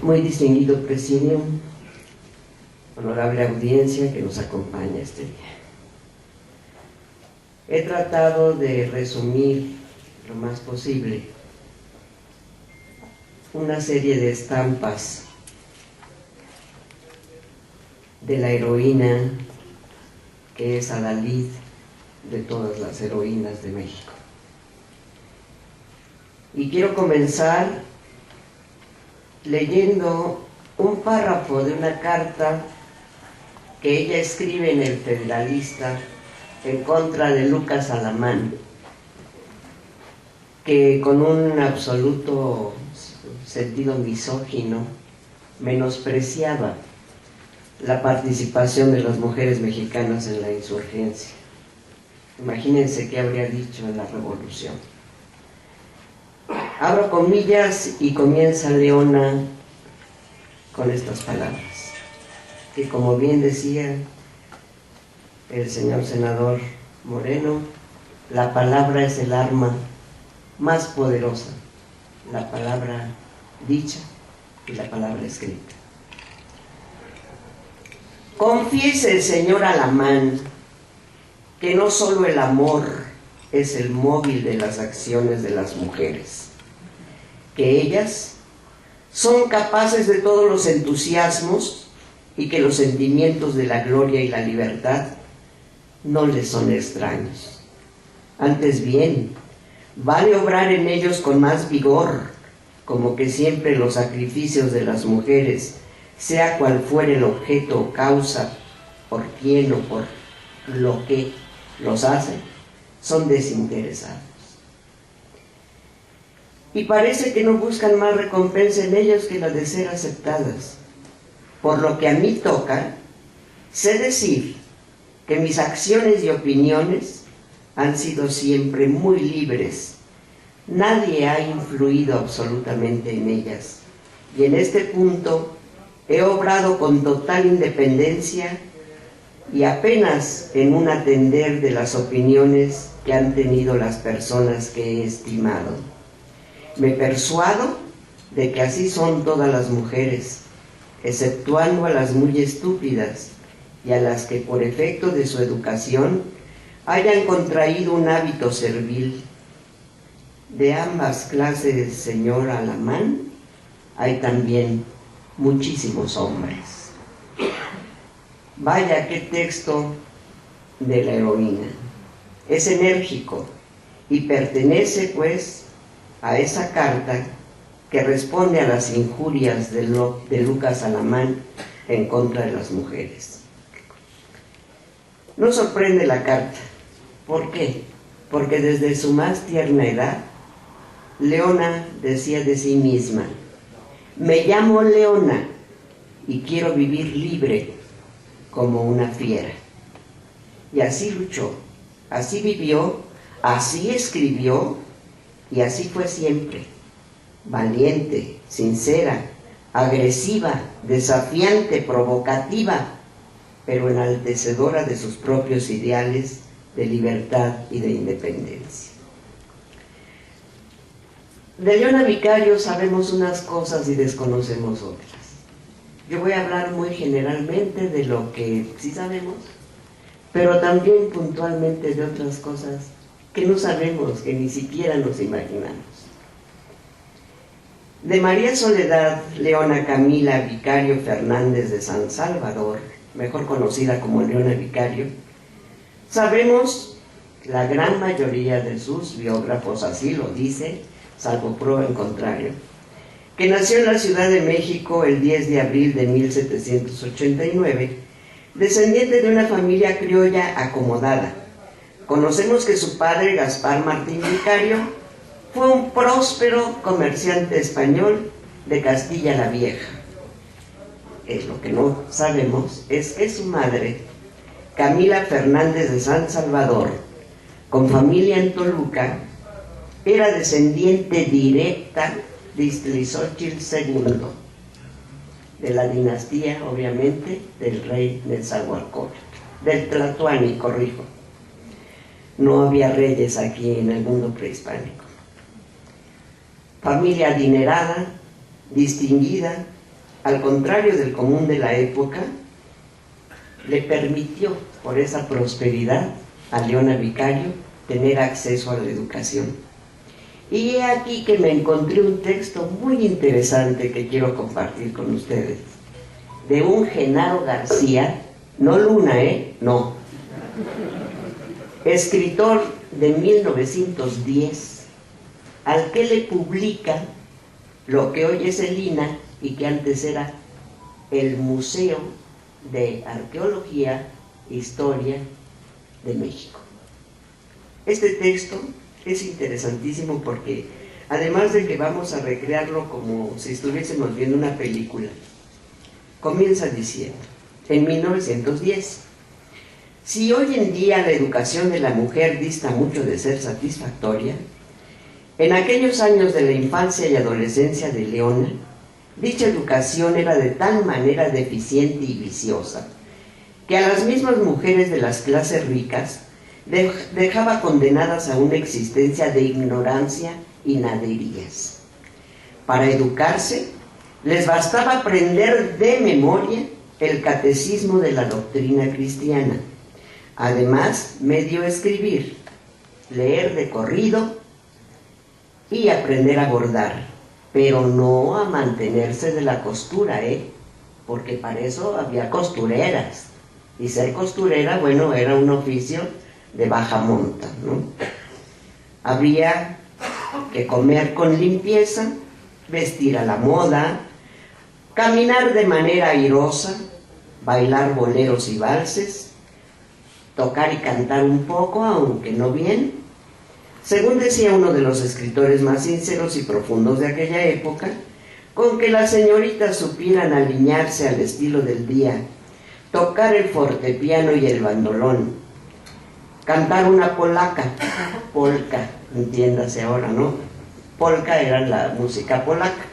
Muy distinguido presidium, honorable audiencia que nos acompaña este día. He tratado de resumir lo más posible una serie de estampas de la heroína que es Adalid de todas las heroínas de México. Y quiero comenzar leyendo un párrafo de una carta que ella escribe en El Federalista en contra de Lucas Alamán, que con un absoluto sentido misógino menospreciaba la participación de las mujeres mexicanas en la insurgencia. Imagínense qué habría dicho en la revolución. Abro comillas y comienza Leona con estas palabras, que como bien decía el señor senador Moreno, la palabra es el arma más poderosa, la palabra dicha y la palabra escrita. Confiese, señor Alamán, que no solo el amor es el móvil de las acciones de las mujeres, que ellas son capaces de todos los entusiasmos y que los sentimientos de la gloria y la libertad no les son extraños. Antes bien, vale obrar en ellos con más vigor, como que siempre los sacrificios de las mujeres, sea cual fuere el objeto o causa, por quién o por lo que los hacen, son desinteresados. Y parece que no buscan más recompensa en ellos que la de ser aceptadas. Por lo que a mí toca, sé decir que mis acciones y opiniones han sido siempre muy libres. Nadie ha influido absolutamente en ellas. Y en este punto he obrado con total independencia y apenas en un atender de las opiniones que han tenido las personas que he estimado. Me persuado de que así son todas las mujeres, exceptuando a las muy estúpidas y a las que por efecto de su educación hayan contraído un hábito servil. De ambas clases, señor Alamán, hay también muchísimos hombres. Vaya qué texto de la heroína. Es enérgico y pertenece, pues, a esa carta que responde a las injurias de Lucas Alamán en contra de las mujeres. No sorprende la carta. ¿Por qué? Porque desde su más tierna edad, Leona decía de sí misma: me llamo Leona y quiero vivir libre como una fiera. Y así luchó, así vivió, así escribió y así fue siempre. Valiente, sincera, agresiva, desafiante, provocativa, pero enaltecedora de sus propios ideales de libertad y de independencia. De Leona Vicario sabemos unas cosas y desconocemos otras. Yo voy a hablar muy generalmente de lo que sí sabemos, pero también puntualmente de otras cosas que no sabemos, que ni siquiera nos imaginamos. De María Soledad Leona Camila Vicario Fernández de San Salvador, mejor conocida como Leona Vicario, sabemos, la gran mayoría de sus biógrafos así lo dice, salvo prueba en contrario, que nació en la Ciudad de México el 10 de abril de 1789, descendiente de una familia criolla acomodada. Conocemos que su padre, Gaspar Martín Vicario, fue un próspero comerciante español de Castilla la Vieja. Lo que no sabemos es que su madre, Camila Fernández de San Salvador, con familia en Toluca, era descendiente directa de Iztlizóchitl II, de la dinastía, obviamente, del rey Netzahualcóyotl, del Tlatoani, corrijo. No había reyes aquí en el mundo prehispánico. Familia adinerada, distinguida, al contrario del común de la época, le permitió, por esa prosperidad, a Leona Vicario tener acceso a la educación. Y he aquí que me encontré un texto muy interesante que quiero compartir con ustedes, de un Genaro García, no Luna, no, escritor de 1910, al que le publica lo que hoy es el INAH y que antes era el Museo de Arqueología e Historia de México. Este texto es interesantísimo porque, además de que vamos a recrearlo como si estuviésemos viendo una película, comienza diciendo, en 1910, si hoy en día la educación de la mujer dista mucho de ser satisfactoria, en aquellos años de la infancia y adolescencia de Leona, dicha educación era de tal manera deficiente y viciosa, que a las mismas mujeres de las clases ricas dejaba condenadas a una existencia de ignorancia y naderías. Para educarse, les bastaba aprender de memoria el catecismo de la doctrina cristiana, además medio escribir, leer de corrido y aprender a bordar, pero no a mantenerse de la costura, porque para eso había costureras, y ser costurera, bueno, era un oficio de baja monta, ¿no? Habría que comer con limpieza, vestir a la moda, caminar de manera airosa, bailar boleros y valses, tocar y cantar un poco, aunque no bien. Según decía uno de los escritores más sinceros y profundos de aquella época, con que las señoritas supieran alinearse al estilo del día, tocar el fortepiano y el bandolón, cantar una polca, entiéndase ahora, ¿no? Polka era la música polaca,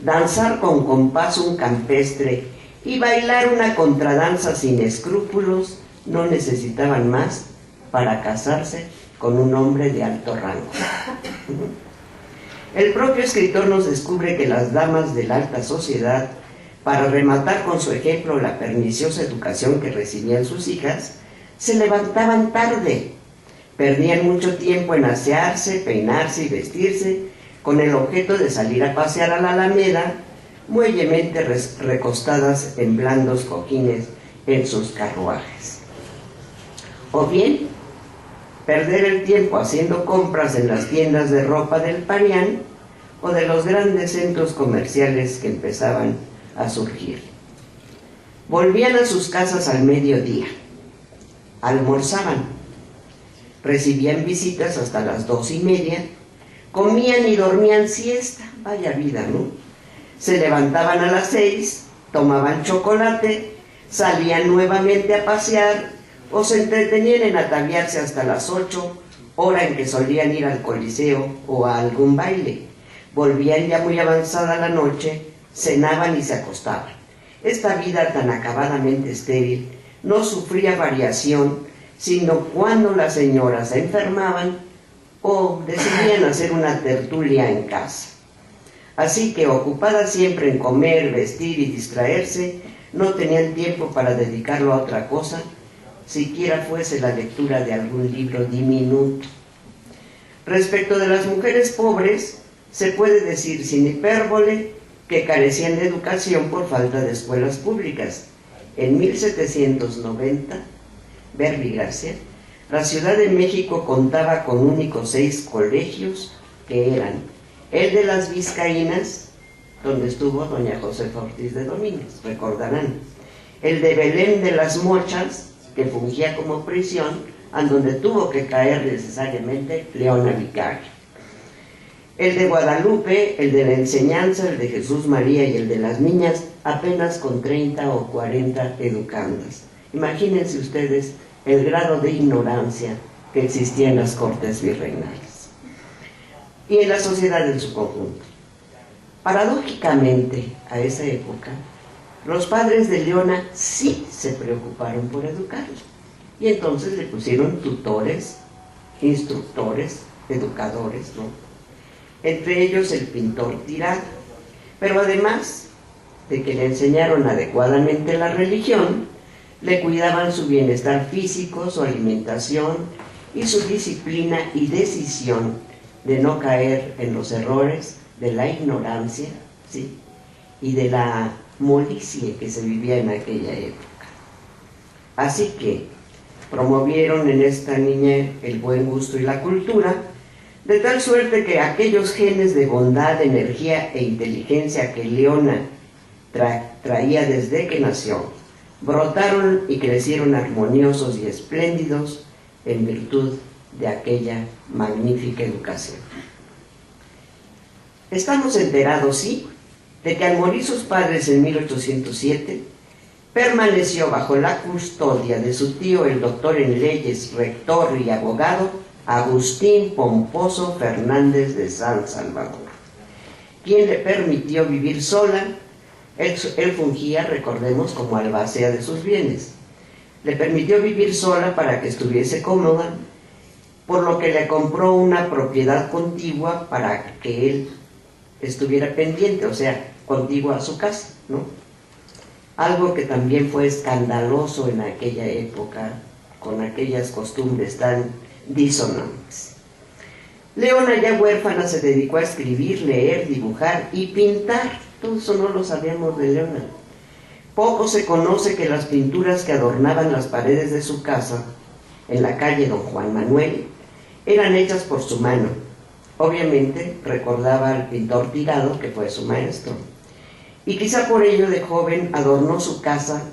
danzar con compás un campestre y bailar una contradanza sin escrúpulos, no necesitaban más para casarse con un hombre de alto rango. El propio escritor nos descubre que las damas de la alta sociedad, para rematar con su ejemplo la perniciosa educación que recibían sus hijas, se levantaban tarde, perdían mucho tiempo en asearse, peinarse y vestirse, con el objeto de salir a pasear a la Alameda, muellemente recostadas en blandos cojines en sus carruajes. O bien, perder el tiempo haciendo compras en las tiendas de ropa del Parián o de los grandes centros comerciales que empezaban a surgir. Volvían a sus casas al mediodía, almorzaban, recibían visitas hasta las 2:30, comían y dormían siesta, vaya vida, ¿no? Se levantaban a las 6, tomaban chocolate, salían nuevamente a pasear o se entretenían en ataviarse hasta las 8, hora en que solían ir al Coliseo o a algún baile. Volvían ya muy avanzada la noche, cenaban y se acostaban. Esta vida tan acabadamente estéril no sufría variación, sino cuando las señoras se enfermaban o decidían hacer una tertulia en casa. Así que, ocupadas siempre en comer, vestir y distraerse, no tenían tiempo para dedicarlo a otra cosa, siquiera fuese la lectura de algún libro diminuto. Respecto de las mujeres pobres, se puede decir sin hipérbole que carecían de educación por falta de escuelas públicas. En 1790, Verbi García, la Ciudad de México contaba con únicos 6 colegios, que eran el de las Vizcaínas, donde estuvo doña Josefa Ortiz de Domínguez, recordarán, el de Belén de las Mochas, que fungía como prisión, en donde tuvo que caer necesariamente Leona Vicario, el de Guadalupe, el de la Enseñanza, el de Jesús María y el de las Niñas, apenas con 30 o 40 educandas. Imagínense ustedes el grado de ignorancia que existía en las cortes virreinales y en la sociedad en su conjunto. Paradójicamente, a esa época, los padres de Leona sí se preocuparon por educarla, y entonces le pusieron tutores, instructores, educadores, ¿no? Entre ellos el pintor Tirado. Pero además de que le enseñaron adecuadamente la religión, le cuidaban su bienestar físico, su alimentación y su disciplina y decisión de no caer en los errores de la ignorancia, ¿sí?, y de la molicie que se vivía en aquella época. Así que promovieron en esta niña el buen gusto y la cultura, de tal suerte que aquellos genes de bondad, energía e inteligencia que Leona traía desde que nació, brotaron y crecieron armoniosos y espléndidos en virtud de aquella magnífica educación. Estamos enterados, sí, de que al morir sus padres en 1807, permaneció bajo la custodia de su tío, el doctor en leyes, rector y abogado, Agustín Pomposo Fernández de San Salvador, quien le permitió vivir sola. Él fungía, recordemos, como albacea de sus bienes. Le permitió vivir sola para que estuviese cómoda, por lo que le compró una propiedad contigua para que él estuviera pendiente, o sea, contigua a su casa, ¿no? Algo que también fue escandaloso en aquella época, con aquellas costumbres tan disonantes. Leona, ya huérfana, se dedicó a escribir, leer, dibujar y pintar. Todo eso no lo sabíamos de Leona. Poco se conoce que las pinturas que adornaban las paredes de su casa, en la calle Don Juan Manuel, eran hechas por su mano. Obviamente recordaba al pintor Tirado, que fue su maestro. Y quizá por ello de joven adornó su casa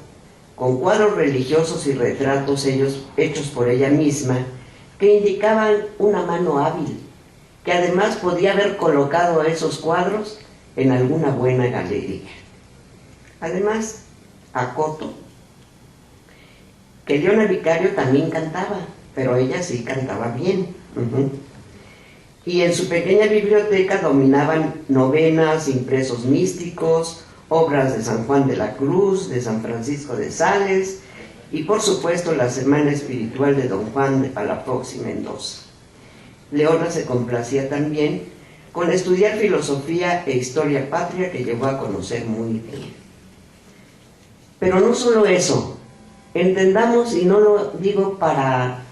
con cuadros religiosos y retratos hechos por ella misma, que indicaban una mano hábil, que además podía haber colocado esos cuadros en alguna buena galería. Además, acoto que Leona Vicario también cantaba, pero ella sí cantaba bien. Y en su pequeña biblioteca dominaban novenas, impresos místicos, obras de San Juan de la Cruz, de San Francisco de Sales y por supuesto la Semana Espiritual de Don Juan de Palafox y Mendoza. Leona se complacía también con estudiar filosofía e historia patria, que llegó a conocer muy bien. Pero no solo eso, entendamos, y no lo digo para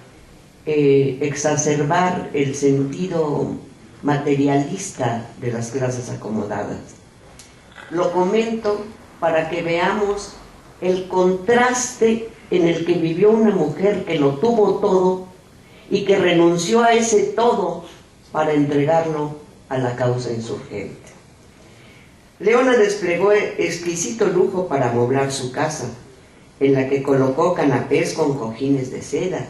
exacerbar el sentido materialista de las clases acomodadas. Lo comento para que veamos el contraste en el que vivió una mujer que lo tuvo todo y que renunció a ese todo para entregarlo a la causa insurgente. Leona desplegó exquisito lujo para amoblar su casa, en la que colocó canapés con cojines de seda,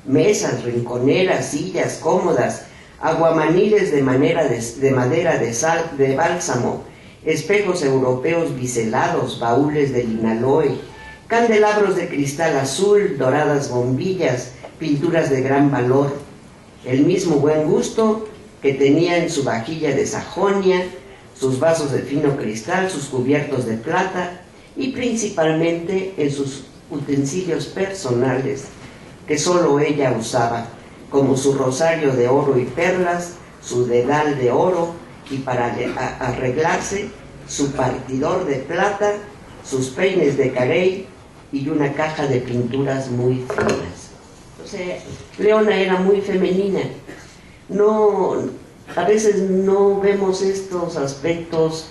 mesas, rinconeras, sillas cómodas, aguamaniles de madera de bálsamo, espejos europeos biselados, baúles de linaloe, candelabros de cristal azul, doradas bombillas, pinturas de gran valor, el mismo buen gusto que tenía en su vajilla de Sajonia, sus vasos de fino cristal, sus cubiertos de plata y principalmente en sus utensilios personales que solo ella usaba, como su rosario de oro y perlas, su dedal de oro y para arreglarse su partidor de plata, sus peines de carey y una caja de pinturas muy finas. O sea, Leona era muy femenina. A veces no vemos estos aspectos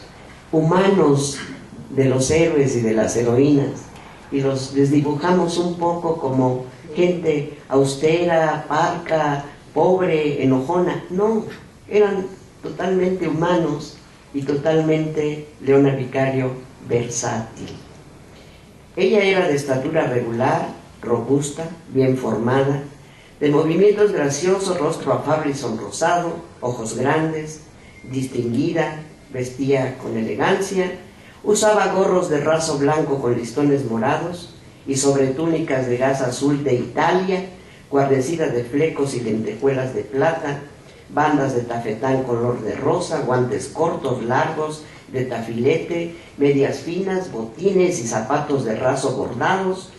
humanos de los héroes y de las heroínas y los desdibujamos un poco como gente austera, parca, pobre, enojona. No, eran totalmente humanos y totalmente, Leona Vicario, versátil. Ella era de estatura regular, robusta, bien formada, de movimientos graciosos, rostro afable y sonrosado, ojos grandes, distinguida, vestía con elegancia, usaba gorros de raso blanco con listones morados y sobretúnicas de gasa azul de Italia, guarnecidas de flecos y lentejuelas de plata, bandas de tafetán color de rosa, guantes cortos, largos, de tafilete, medias finas, botines y zapatos de raso bordados.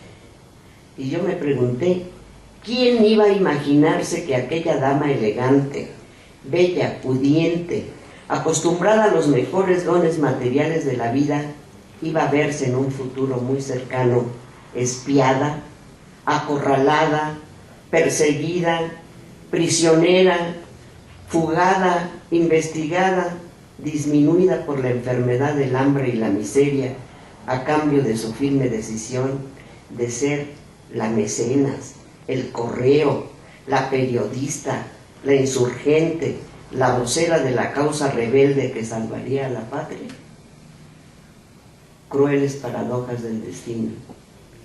Y yo me pregunté, ¿quién iba a imaginarse que aquella dama elegante, bella, pudiente, acostumbrada a los mejores dones materiales de la vida, iba a verse en un futuro muy cercano espiada, acorralada, perseguida, prisionera, fugada, investigada, disminuida por la enfermedad del hambre y la miseria, a cambio de su firme decisión de ser la mecenas, el correo, la periodista, la insurgente, la vocera de la causa rebelde que salvaría a la patria. Crueles paradojas del destino.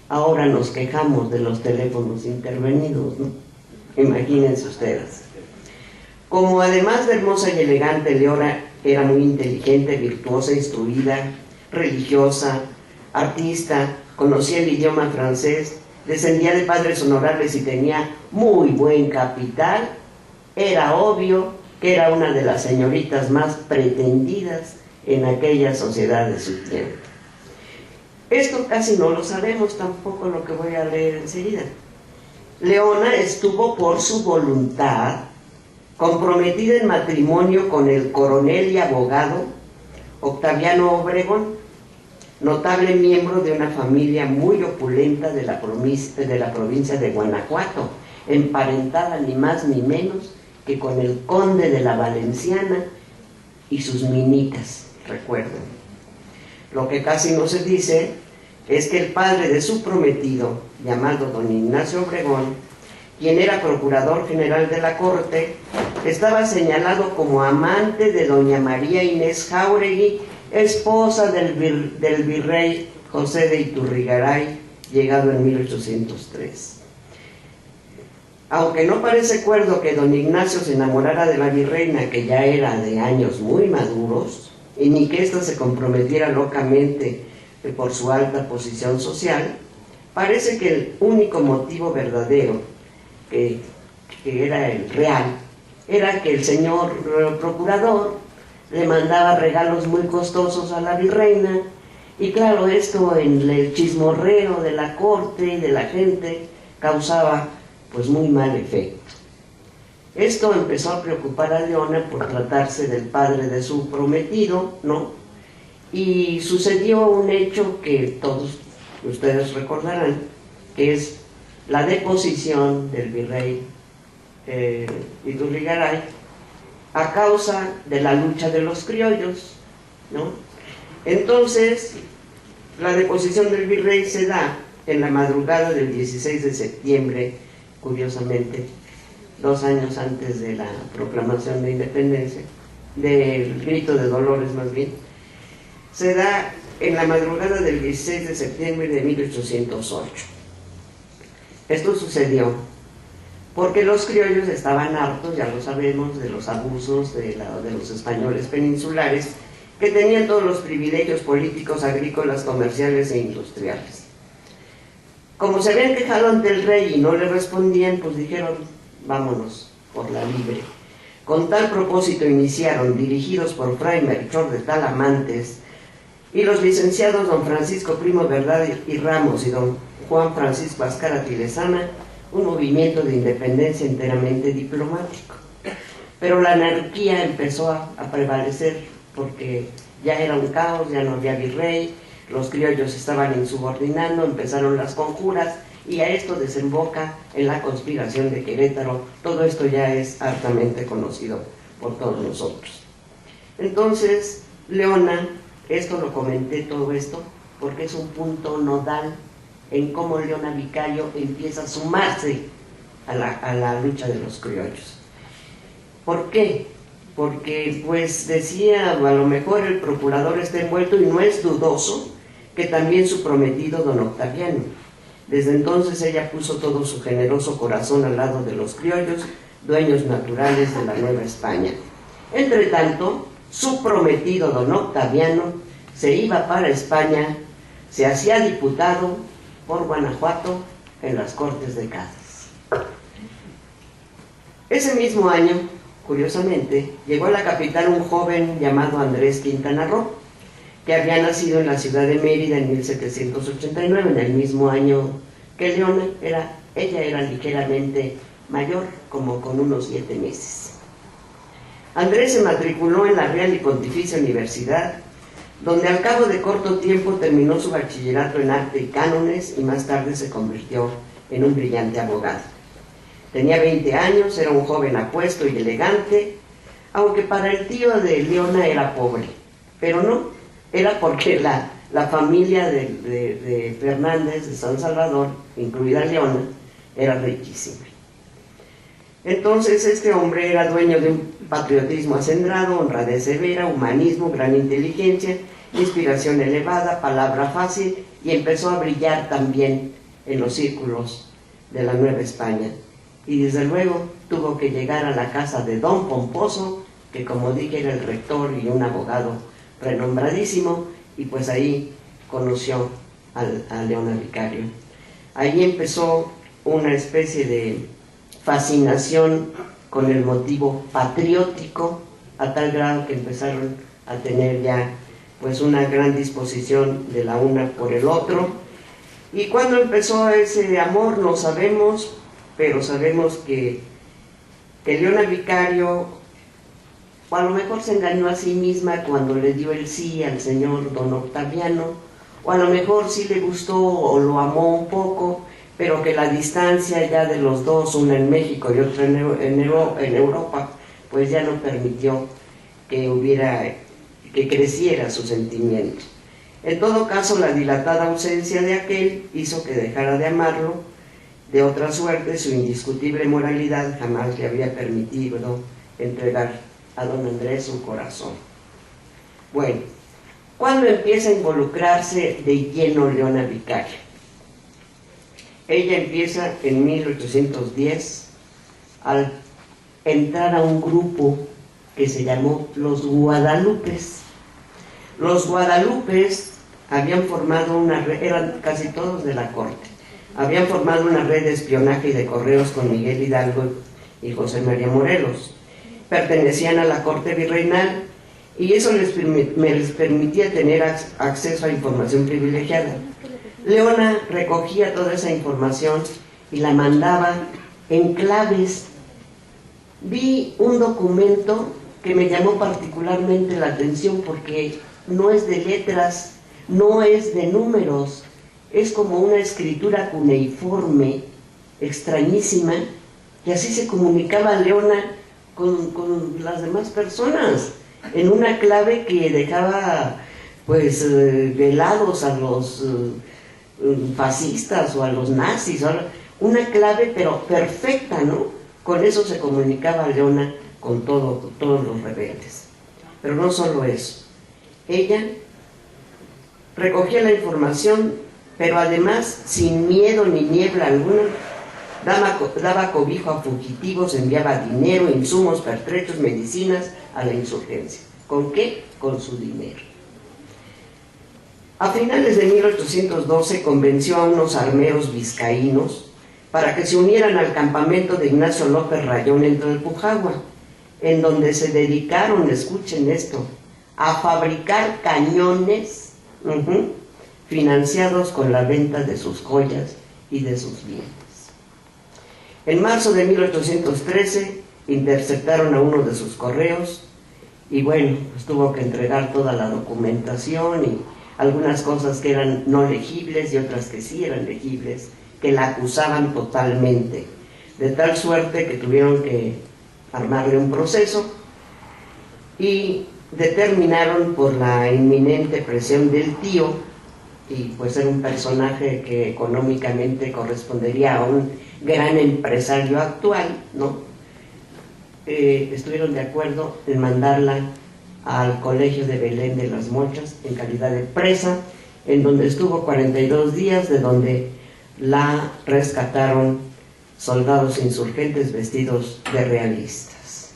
Ahora nos quejamos de los teléfonos intervenidos, ¿no? Imagínense ustedes. Como además de hermosa y elegante, Leona era muy inteligente, virtuosa, instruida, religiosa, artista, conocía el idioma francés, descendía de padres honorables y tenía muy buen capital, era obvio que era una de las señoritas más pretendidas en aquella sociedad de su tiempo. Esto casi no lo sabemos, tampoco lo que voy a leer enseguida. Leona estuvo por su voluntad comprometida en matrimonio con el coronel y abogado Octaviano Obregón, notable miembro de una familia muy opulenta de la provincia de Guanajuato, emparentada ni más ni menos que con el conde de la Valenciana y sus minitas, recuerden. Lo que casi no se dice es que el padre de su prometido, llamado don Ignacio Obregón, quien era procurador general de la corte, estaba señalado como amante de doña María Inés Jáuregui, esposa del virrey José de Iturrigaray, llegado en 1803. Aunque no parece cuerdo que don Ignacio se enamorara de la virreina, que ya era de años muy maduros, y ni que ésta se comprometiera locamente por su alta posición social, parece que el único motivo verdadero, que era el real, era que el señor procurador le mandaba regalos muy costosos a la virreina, y claro, esto en el chismorreo de la corte y de la gente causaba pues muy mal efecto. Esto empezó a preocupar a Leona por tratarse del padre de su prometido, ¿no? Y sucedió un hecho que todos ustedes recordarán, que es la deposición del virrey Iturrigaray a causa de la lucha de los criollos, ¿no? Entonces, la deposición del virrey se da en la madrugada del 16 de septiembre, curiosamente, 2 años antes de la proclamación de independencia, del grito de Dolores más bien. Se da en la madrugada del 16 de septiembre de 1808. Esto sucedió porque los criollos estaban hartos, ya lo sabemos, de los abusos de los españoles peninsulares, que tenían todos los privilegios políticos, agrícolas, comerciales e industriales. Como se habían quejado ante el rey y no le respondían, pues dijeron, vámonos por la libre. Con tal propósito iniciaron, dirigidos por Fray Melchor de Talamantes y los licenciados don Francisco Primo Verdad y Ramos y don Juan Francisco Azcárate y Lezama, un movimiento de independencia enteramente diplomático. Pero la anarquía empezó a prevalecer porque ya era un caos, ya no había virrey, los criollos estaban insubordinando, empezaron las conjuras y a esto desemboca en la conspiración de Querétaro. Todo esto ya es hartamente conocido por todos nosotros. Entonces, Leona, esto lo comenté todo esto porque es un punto nodal en cómo Leona Vicario empieza a sumarse a la lucha de los criollos. ¿Por qué? Porque, pues decía, a lo mejor el procurador está envuelto y no es dudoso que también su prometido don Octaviano. Desde entonces ella puso todo su generoso corazón al lado de los criollos, dueños naturales de la Nueva España. Entre tanto, su prometido don Octaviano se iba para España, se hacía diputado por Guanajuato en las Cortes de Cádiz. Ese mismo año, curiosamente, llegó a la capital un joven llamado Andrés Quintana Roo, que había nacido en la ciudad de Mérida en 1789, en el mismo año que Leona. Ella era ligeramente mayor, como con unos 7 meses. Andrés se matriculó en la Real y Pontificia Universidad donde al cabo de corto tiempo terminó su bachillerato en arte y cánones y más tarde se convirtió en un brillante abogado. Tenía 20 años, era un joven apuesto y elegante, aunque para el tío de Leona era pobre, pero no, era porque la familia de Fernández de San Salvador, incluida Leona, era riquísima. Entonces este hombre era dueño de un patriotismo acendrado, honradez severa, humanismo, gran inteligencia, inspiración elevada, palabra fácil, y empezó a brillar también en los círculos de la Nueva España. Y desde luego tuvo que llegar a la casa de Don Pomposo, que como dije era el rector y un abogado renombradísimo, y pues ahí conoció a Leona Vicario. Ahí empezó una especie de fascinación con el motivo patriótico, a tal grado que empezaron a tener ya pues una gran disposición de la una por el otro. Y cuando empezó ese amor no sabemos, pero sabemos que Leona Vicario, o a lo mejor se engañó a sí misma cuando le dio el sí al señor don Octaviano, o a lo mejor sí le gustó o lo amó un poco, pero que la distancia ya de los dos, una en México y otra en Europa, pues ya no permitió que creciera su sentimiento. En todo caso, la dilatada ausencia de aquel hizo que dejara de amarlo. De otra suerte, su indiscutible moralidad jamás le había permitido entregar a don Andrés su corazón. Bueno, ¿cuándo empieza a involucrarse de lleno Leona Vicario? Ella empieza en 1810 al entrar a un grupo que se llamó los Guadalupes. Los Guadalupes habían formado una red, eran casi todos de la corte, habían formado una red de espionaje y de correos con Miguel Hidalgo y José María Morelos. Pertenecían a la corte virreinal y eso les permitía tener acceso a información privilegiada. Leona recogía toda esa información y la mandaba en claves. Vi un documento que me llamó particularmente la atención porque no es de letras, no es de números, es como una escritura cuneiforme, extrañísima, y así se comunicaba Leona con las demás personas, en una clave que dejaba pues velados a los fascistas o a los nazis, una clave pero perfecta, ¿no? Con eso se comunicaba Leona con todos los rebeldes. Pero no solo eso, ella recogía la información, pero además sin miedo ni niebla alguna, daba cobijo a fugitivos, enviaba dinero, insumos, pertrechos, medicinas a la insurgencia. ¿Con qué? Con su dinero. A finales de 1812 convenció a unos armeros vizcaínos para que se unieran al campamento de Ignacio López Rayón en Tlalpujahua, en donde se dedicaron, escuchen esto, a fabricar cañones financiados con la venta de sus joyas y de sus bienes. En marzo de 1813 interceptaron a uno de sus correos y bueno, pues tuvo que entregar toda la documentación y algunas cosas que eran no legibles y otras que sí eran legibles, que la acusaban totalmente, de tal suerte que tuvieron que armarle un proceso y determinaron por la inminente presión del tío, y pues era un personaje que económicamente correspondería a un gran empresario actual, ¿no? Estuvieron de acuerdo en mandarla al colegio de Belén de las Mochas en calidad de presa, en donde estuvo 42 días, de donde la rescataron soldados insurgentes vestidos de realistas.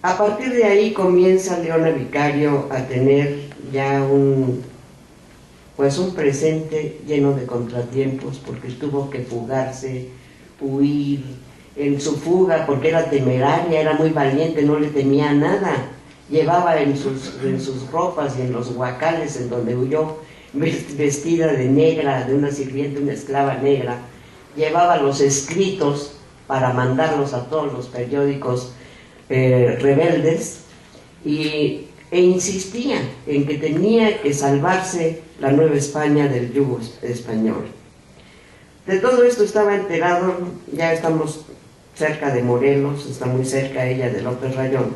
A partir de ahí comienza Leona Vicario a tener ya un presente lleno de contratiempos, porque tuvo que fugarse, huir. En su fuga, porque era temeraria, era muy valiente, no le temía a nada, llevaba en sus ropas y en los huacales en donde huyó, vestida de negra, de una sirvienta, una esclava negra, llevaba los escritos para mandarlos a todos los periódicos rebeldes, y e insistía en que tenía que salvarse la Nueva España del yugo español. De todo esto estaba enterado, ya estamos cerca de Morelos, está muy cerca ella de López Rayón.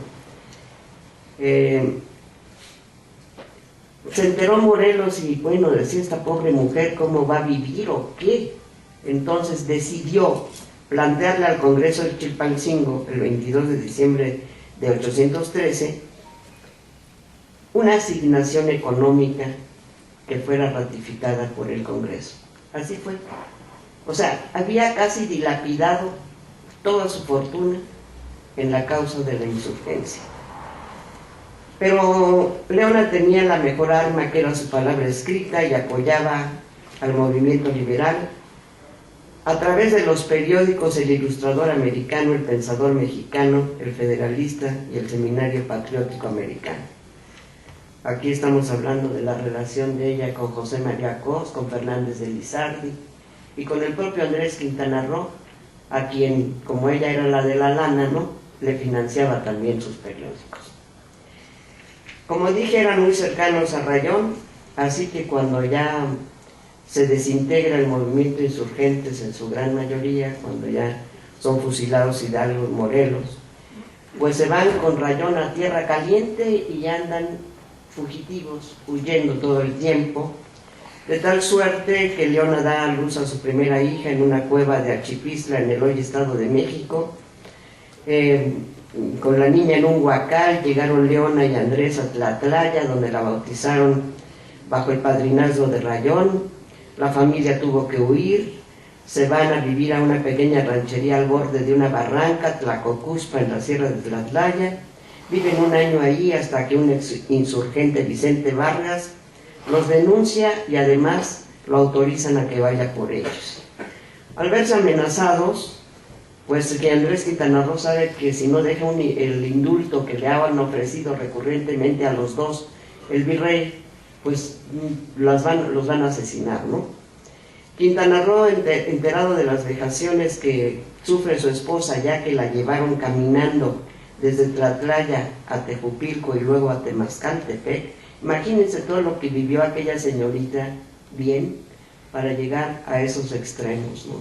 Se enteró Morelos y bueno, decía esta pobre mujer cómo va a vivir o qué. Entonces decidió plantearle al Congreso de Chilpancingo el 22 de diciembre de 813 una asignación económica que fuera ratificada por el Congreso. Así fue. O sea, había casi dilapidado toda su fortuna en la causa de la insurgencia. Pero Leona tenía la mejor arma, que era su palabra escrita, y apoyaba al movimiento liberal a través de los periódicos El Ilustrador Americano, El Pensador Mexicano, El Federalista y el Seminario Patriótico Americano. Aquí estamos hablando de la relación de ella con José María Cos, con Fernández de Lizardi y con el propio Andrés Quintana Roo, a quien, como ella era la de la lana, ¿no?, le financiaba también sus periódicos. Como dije, eran muy cercanos a Rayón, así que cuando ya se desintegra el movimiento de insurgentes en su gran mayoría, cuando ya son fusilados Hidalgo y Morelos, pues se van con Rayón a Tierra Caliente y andan fugitivos, huyendo todo el tiempo, de tal suerte que Leona da a luz a su primera hija en una cueva de Achipistla, en el hoy Estado de México. Con la niña en un huacal llegaron Leona y Andrés a Tlatlaya, donde la bautizaron bajo el padrinazgo de Rayón. La familia tuvo que huir, se van a vivir a una pequeña ranchería al borde de una barranca, Tlacocuspa, en la sierra de Tlatlaya. Viven un año allí hasta que un insurgente, Vicente Vargas, los denuncia y además lo autorizan a que vaya por ellos. Al verse amenazados, pues que Andrés Quintana Roo sabe que si no deja el indulto que le habían ofrecido recurrentemente a los dos, el virrey, pues los van a asesinar, ¿no? Quintana Roo, enterado de las vejaciones que sufre su esposa, ya que la llevaron caminando desde Tlatlaya a Tejupilco y luego a Temazcaltepec, imagínense todo lo que vivió aquella señorita bien para llegar a esos extremos, ¿no?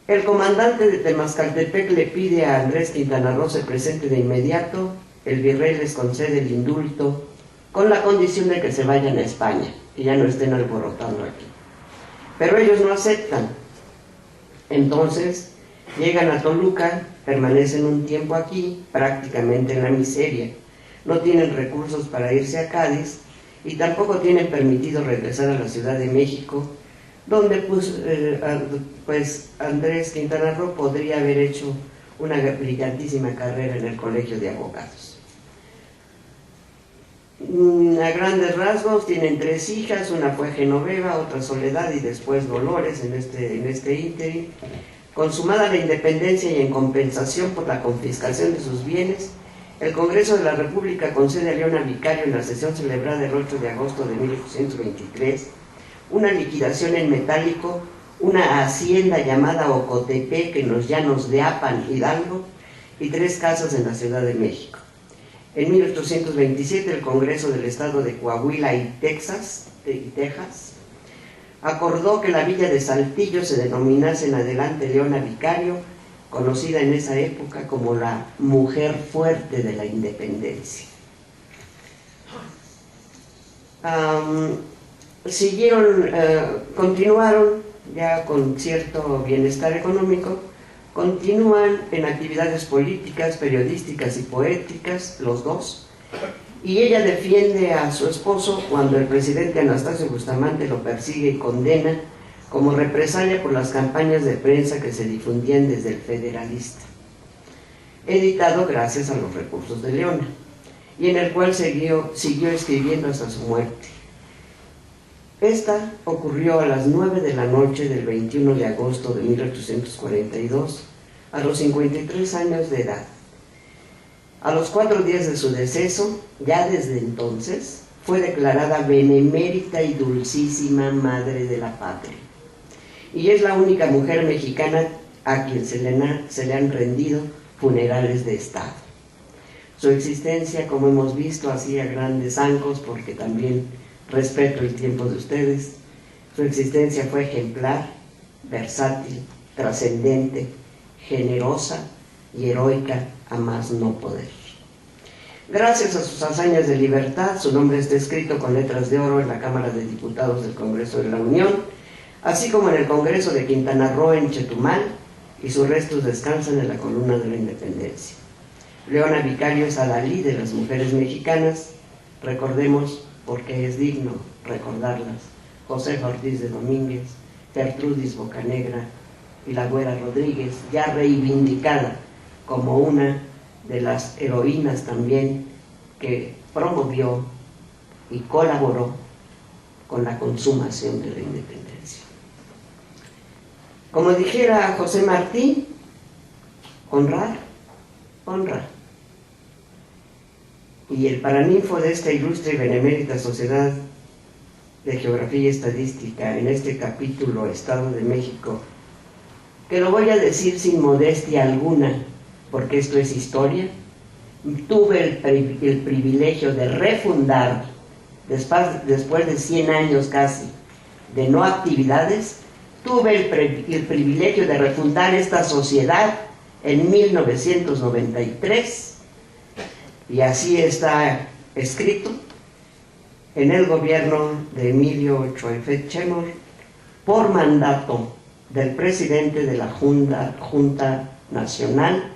El comandante de Temazcaltepec le pide a Andrés Quintana Roo se presente de inmediato. El virrey les concede el indulto con la condición de que se vayan a España, que ya no estén alborotando aquí. Pero ellos no aceptan. Entonces llegan a Toluca, permanecen un tiempo aquí, prácticamente en la miseria. No tienen recursos para irse a Cádiz y tampoco tienen permitido regresar a la Ciudad de México, donde pues Andrés Quintana Roo podría haber hecho una brillantísima carrera en el Colegio de Abogados. A grandes rasgos tienen 3 hijas, una fue Genoveva, otra Soledad y después Dolores en este ínterin. Consumada la independencia y en compensación por la confiscación de sus bienes, el Congreso de la República concede a Leona Vicario, en la sesión celebrada el 8 de agosto de 1823, una liquidación en metálico, una hacienda llamada Ocotepec en los llanos de Apan, Hidalgo, y 3 casas en la Ciudad de México. En 1827 el Congreso del Estado de Coahuila y Texas acordó que la villa de Saltillo se denominase en adelante Leona Vicario, conocida en esa época como la mujer fuerte de la independencia. Continuaron ya con cierto bienestar económico, continúan en actividades políticas, periodísticas y poéticas, los dos, y ella defiende a su esposo cuando el presidente Anastasio Bustamante lo persigue y condena como represalia por las campañas de prensa que se difundían desde el Federalista, editado gracias a los recursos de Leona, y en el cual siguió escribiendo hasta su muerte. Esta ocurrió a las 9 de la noche del 21 de agosto de 1842, a los 53 años de edad. A los 4 días de su deceso, ya desde entonces, fue declarada benemérita y dulcísima madre de la patria. Y es la única mujer mexicana a quien se le han rendido funerales de Estado. Su existencia, como hemos visto, hacía grandes zancos, porque también respeto el tiempo de ustedes. Su existencia fue ejemplar, versátil, trascendente, generosa y heroica a más no poder. Gracias a sus hazañas de libertad, su nombre está escrito con letras de oro en la Cámara de Diputados del Congreso de la Unión, así como en el Congreso de Quintana Roo en Chetumal, y sus restos descansan en la Columna de la Independencia. Leona Vicario es adalí de las mujeres mexicanas, recordemos porque es digno recordarlas: Josefa Ortiz de Domínguez, Gertrudis Bocanegra y la Güera Rodríguez, ya reivindicada como una de las heroínas también que promovió y colaboró con la consumación de la independencia. Como dijera José Martí, honrar, honra. Y el paraninfo de esta ilustre y benemérita Sociedad de Geografía y Estadística en este capítulo Estado de México, que lo voy a decir sin modestia alguna, porque esto es historia, tuve el privilegio de refundar, después de 100 años casi de no actividades, tuve el privilegio de refundar esta sociedad en 1993, y así está escrito en el gobierno de Emilio Choefet Chemor, por mandato del presidente de la Junta Nacional,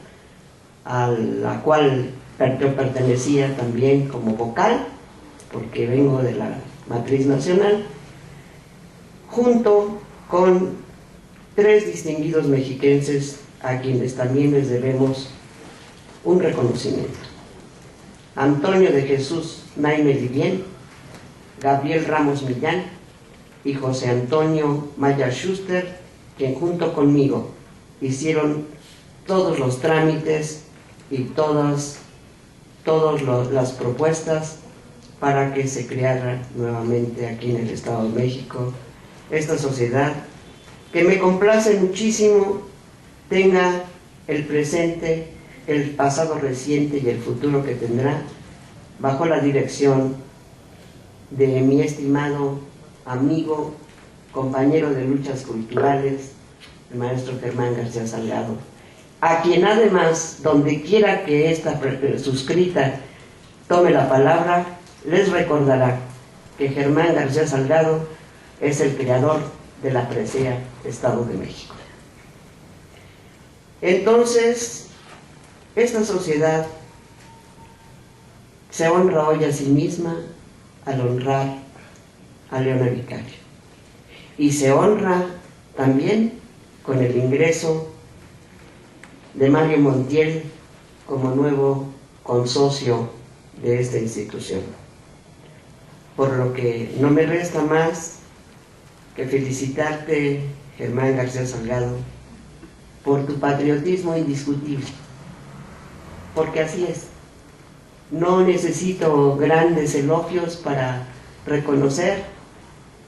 a la cual yo pertenecía también como vocal, porque vengo de la matriz nacional, junto con 3 distinguidos mexiquenses a quienes también les debemos un reconocimiento: Antonio de Jesús Naime Livien, Gabriel Ramos Millán y José Antonio Maya Schuster, quien junto conmigo hicieron todos los trámites y todas las propuestas para que se creara nuevamente aquí en el Estado de México esta sociedad, que me complace muchísimo tenga el presente, el pasado reciente y el futuro que tendrá, bajo la dirección de mi estimado amigo, compañero de luchas culturales, el maestro Germán García Salgado, a quien además, donde quiera que esta suscrita tome la palabra, les recordará que Germán García Salgado es el creador de la presea Estado de México. Entonces, esta sociedad se honra hoy a sí misma al honrar a Leona Vicario, y se honra también con el ingreso de Mario Montiel como nuevo consocio de esta institución, por lo que no me resta más que felicitarte, Germán García Salgado, por tu patriotismo indiscutible, porque así es. No necesito grandes elogios para reconocer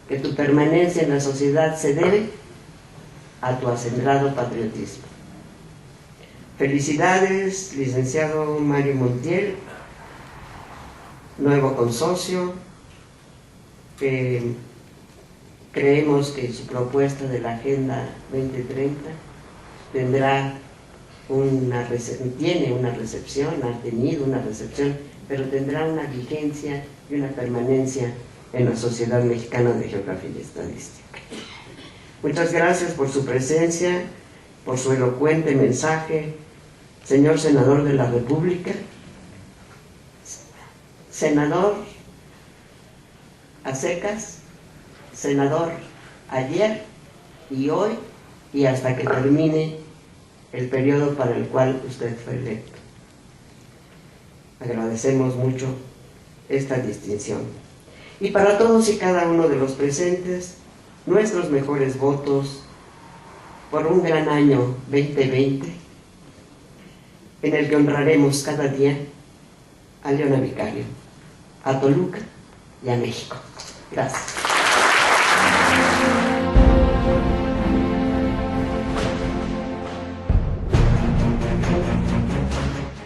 que tu permanencia en la sociedad se debe a tu acendrado patriotismo. Felicidades, licenciado Mario Montiel, nuevo consocio. Creemos que su propuesta de la Agenda 2030 tiene una recepción, ha tenido una recepción, pero tendrá una vigencia y una permanencia en la Sociedad Mexicana de Geografía y Estadística. Muchas gracias por su presencia, por su elocuente mensaje, señor senador de la República, senador a secas, senador ayer y hoy y hasta que termine el periodo para el cual usted fue electo. Agradecemos mucho esta distinción. Y para todos y cada uno de los presentes, nuestros mejores votos por un gran año 2020, en el que honraremos cada día a Leona Vicario, a Toluca y a México. Gracias.